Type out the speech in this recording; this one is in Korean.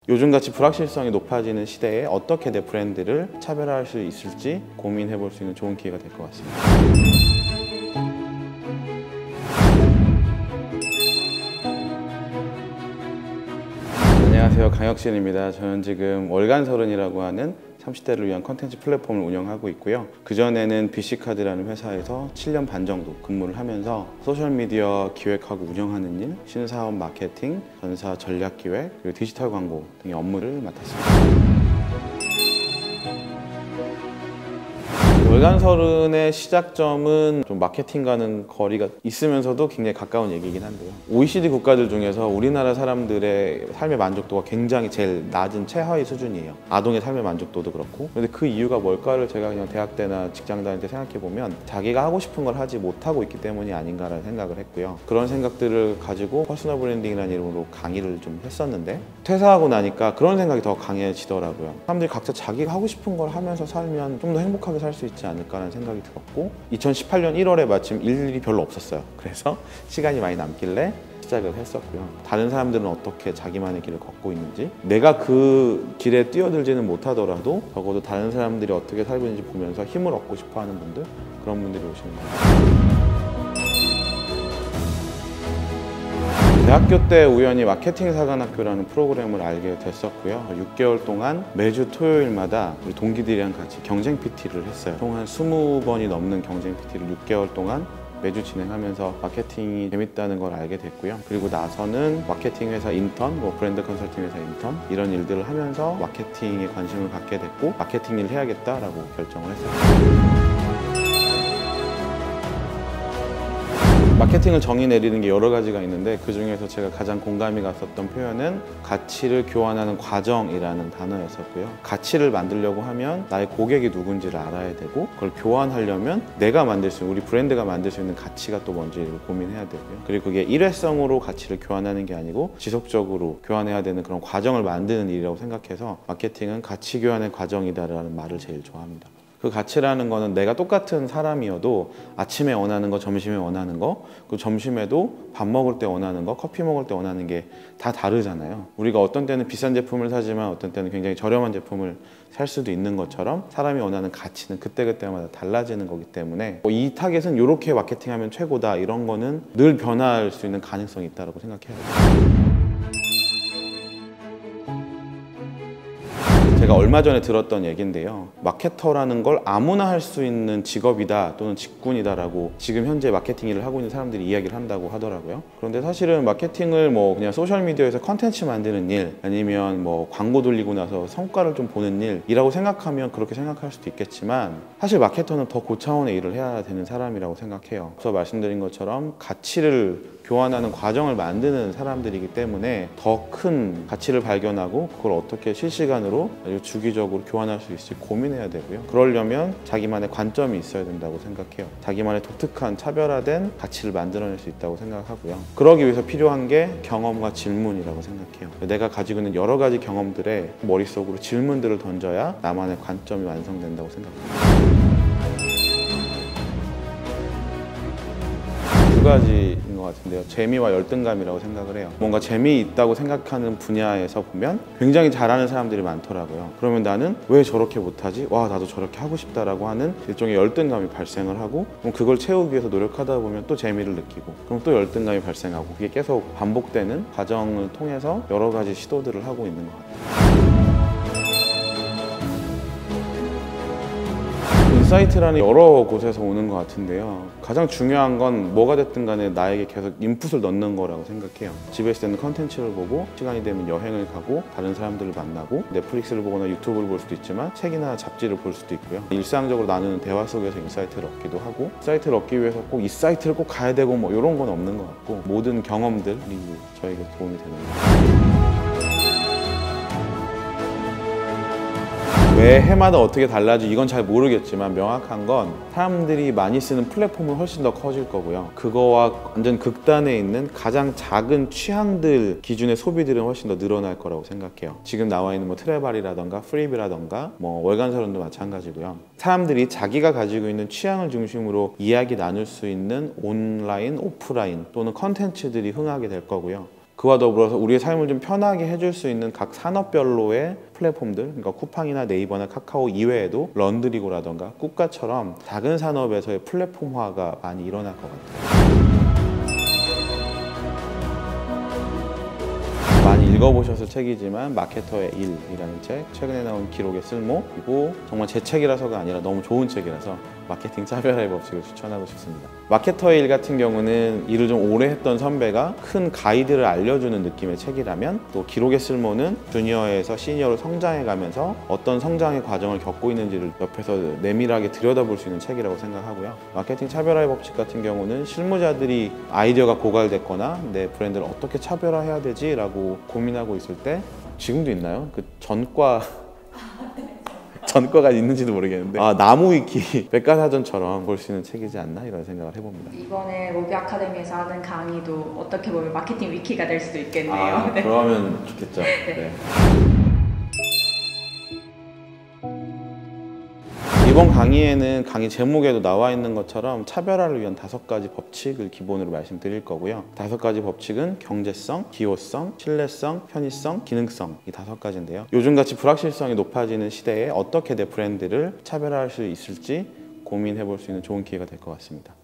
요즘같이 불확실성이 높아지는 시대에 어떻게 내 브랜드를 차별화할 수 있을지 고민해 볼 수 있는 좋은 기회가 될 것 같습니다. 안녕하세요, 강혁신입니다. 저는 지금 월간서른이라고 하는 30대를 위한 컨텐츠 플랫폼을 운영하고 있고요. 그전에는 BC카드라는 회사에서 7년 반 정도 근무를 하면서 소셜미디어 기획하고 운영하는 일, 신사업 마케팅, 전사 전략기획, 그리고 디지털 광고 등의 업무를 맡았습니다. 월간서른의 시작점은 좀 마케팅과는 거리가 있으면서도 굉장히 가까운 얘기이긴 한데요. OECD 국가들 중에서 우리나라 사람들의 삶의 만족도가 굉장히 제일 낮은 최하위 수준이에요. 아동의 삶의 만족도도 그렇고. 근데 그 이유가 뭘까를 제가 그냥 대학 때나 직장 다닐 때 생각해 보면 자기가 하고 싶은 걸 하지 못하고 있기 때문이 아닌가라는 생각을 했고요. 그런 생각들을 가지고 퍼스널 브랜딩이라는 이름으로 강의를 좀 했었는데 퇴사하고 나니까 그런 생각이 더 강해지더라고요. 사람들이 각자 자기가 하고 싶은 걸 하면서 살면 좀 더 행복하게 살 수 있지 않을까라는 생각이 들었고 2018년 1월에 마침 일이 별로 없었어요. 그래서 시간이 많이 남길래 시작을 했었고요. 다른 사람들은 어떻게 자기만의 길을 걷고 있는지 내가 그 길에 뛰어들지는 못하더라도 적어도 다른 사람들이 어떻게 살고 있는지 보면서 힘을 얻고 싶어하는 분들, 그런 분들이 오시는 거예요. 대학교 때 우연히 마케팅 사관학교라는 프로그램을 알게 됐었고요. 6개월 동안 매주 토요일마다 우리 동기들이랑 같이 경쟁 PT를 했어요. 총 한 20번이 넘는 경쟁 PT를 6개월 동안 매주 진행하면서 마케팅이 재밌다는 걸 알게 됐고요. 그리고 나서는 마케팅 회사 인턴, 브랜드 컨설팅 회사 인턴 이런 일들을 하면서 마케팅에 관심을 갖게 됐고 마케팅 일을 해야겠다라고 결정을 했어요. 마케팅을 정의 내리는 게 여러 가지가 있는데 그 중에서 제가 가장 공감이 갔었던 표현은 가치를 교환하는 과정이라는 단어였었고요. 가치를 만들려고 하면 나의 고객이 누군지를 알아야 되고 그걸 교환하려면 내가 만들 수 있는, 우리 브랜드가 만들 수 있는 가치가 또 뭔지를 고민해야 되고요. 그리고 그게 일회성으로 가치를 교환하는 게 아니고 지속적으로 교환해야 되는 그런 과정을 만드는 일이라고 생각해서 마케팅은 가치 교환의 과정이다라는 말을 제일 좋아합니다. 그 가치라는 거는 내가 똑같은 사람이어도 아침에 원하는 거, 점심에 원하는 거, 그 점심에도 밥 먹을 때 원하는 거, 커피 먹을 때 원하는 게 다 다르잖아요. 우리가 어떤 때는 비싼 제품을 사지만 어떤 때는 굉장히 저렴한 제품을 살 수도 있는 것처럼 사람이 원하는 가치는 그때그때마다 달라지는 거기 때문에 이 타겟은 이렇게 마케팅하면 최고다 이런 거는 늘 변할 수 있는 가능성이 있다고 생각해요. 제가 얼마 전에 들었던 얘기인데요. 마케터라는 걸 아무나 할 수 있는 직업이다 또는 직군이다라고 지금 현재 마케팅 일을 하고 있는 사람들이 이야기를 한다고 하더라고요. 그런데 사실은 마케팅을 그냥 소셜미디어에서 컨텐츠 만드는 일 아니면 광고 돌리고 나서 성과를 좀 보는 일이라고 생각하면 그렇게 생각할 수도 있겠지만 사실 마케터는 더 고차원의 일을 해야 되는 사람이라고 생각해요. 앞서 말씀드린 것처럼 가치를 교환하는 과정을 만드는 사람들이기 때문에 더 큰 가치를 발견하고 그걸 어떻게 실시간으로 아주 주기적으로 교환할 수 있을지 고민해야 되고요. 그러려면 자기만의 관점이 있어야 된다고 생각해요. 자기만의 독특한 차별화된 가치를 만들어낼 수 있다고 생각하고요. 그러기 위해서 필요한 게 경험과 질문이라고 생각해요. 내가 가지고 있는 여러 가지 경험들에 머릿속으로 질문들을 던져야 나만의 관점이 완성된다고 생각합니다. 두 가지인 것 같은데요. 재미와 열등감이라고 생각을 해요. 뭔가 재미있다고 생각하는 분야에서 보면 굉장히 잘하는 사람들이 많더라고요. 그러면 나는 왜 저렇게 못하지? 와, 나도 저렇게 하고 싶다라고 하는 일종의 열등감이 발생을 하고 그럼 그걸 채우기 위해서 노력하다 보면 또 재미를 느끼고 그럼 또 열등감이 발생하고 그게 계속 반복되는 과정을 통해서 여러 가지 시도들을 하고 있는 것 같아요. 인사이트라는 여러 곳에서 오는 것 같은데요. 가장 중요한 건 뭐가 됐든 간에 나에게 계속 인풋을 넣는 거라고 생각해요. 집에 있을 때는 컨텐츠를 보고 시간이 되면 여행을 가고 다른 사람들을 만나고 넷플릭스를 보거나 유튜브를 볼 수도 있지만 책이나 잡지를 볼 수도 있고요. 일상적으로 나누는 대화 속에서 인사이트를 얻기도 하고 인사이트를 얻기 위해서 꼭 이 사이트를 꼭 가야 되고 이런 건 없는 것 같고 모든 경험들이 저에게 도움이 되는 것 같아요. 매 해마다 어떻게 달라지 이건 잘 모르겠지만 명확한 건 사람들이 많이 쓰는 플랫폼은 훨씬 더 커질 거고요. 그거와 완전 극단에 있는 가장 작은 취향들 기준의 소비들은 훨씬 더 늘어날 거라고 생각해요. 지금 나와 있는 트레발이라던가 프리비라던가 월간서른도 마찬가지고요. 사람들이 자기가 가지고 있는 취향을 중심으로 이야기 나눌 수 있는 온라인, 오프라인 또는 컨텐츠들이 흥하게 될 거고요. 그 그와 더불어서 우리의 삶을 좀 편하게 해줄 수 있는 각 산업별로의 플랫폼들, 그러니까 쿠팡이나 네이버나 카카오 이외에도 런드리고라던가 꾹가처럼 작은 산업에서의 플랫폼화가 많이 일어날 것 같아요. 많이 읽어보셨을 책이지만 마케터의 일이라는 책, 최근에 나온 기록의 쓸모이고 정말 제 책이라서가 아니라 너무 좋은 책이라서 마케팅 차별화의 법칙을 추천하고 싶습니다. 마케터의 일 같은 경우는 일을 좀 오래 했던 선배가 큰 가이드를 알려주는 느낌의 책이라면, 또 기록의 쓸모는 주니어에서 시니어로 성장해가면서 어떤 성장의 과정을 겪고 있는지를 옆에서 내밀하게 들여다볼 수 있는 책이라고 생각하고요. 마케팅 차별화의 법칙 같은 경우는 실무자들이 아이디어가 고갈됐거나 내 브랜드를 어떻게 차별화해야 되지? 라고 고민하고 있을 때, 지금도 있나요? 그 전과가 있는지도 모르겠는데 나무 위키, 백과사전처럼 볼 수 있는 책이지 않나 이런 생각을 해봅니다. 이번에 로비 아카데미에서 하는 강의도 어떻게 보면 마케팅 위키가 될 수도 있겠네요. 네. 그러면 좋겠죠. 네. 네. 이번 강의에는 강의 제목에도 나와 있는 것처럼 차별화를 위한 5가지 법칙을 기본으로 말씀드릴 거고요. 5가지 법칙은 경제성, 기호성, 신뢰성, 편의성, 기능성, 이 5가지인데요. 요즘같이 불확실성이 높아지는 시대에 어떻게 내 브랜드를 차별화할 수 있을지 고민해 볼 수 있는 좋은 기회가 될 것 같습니다.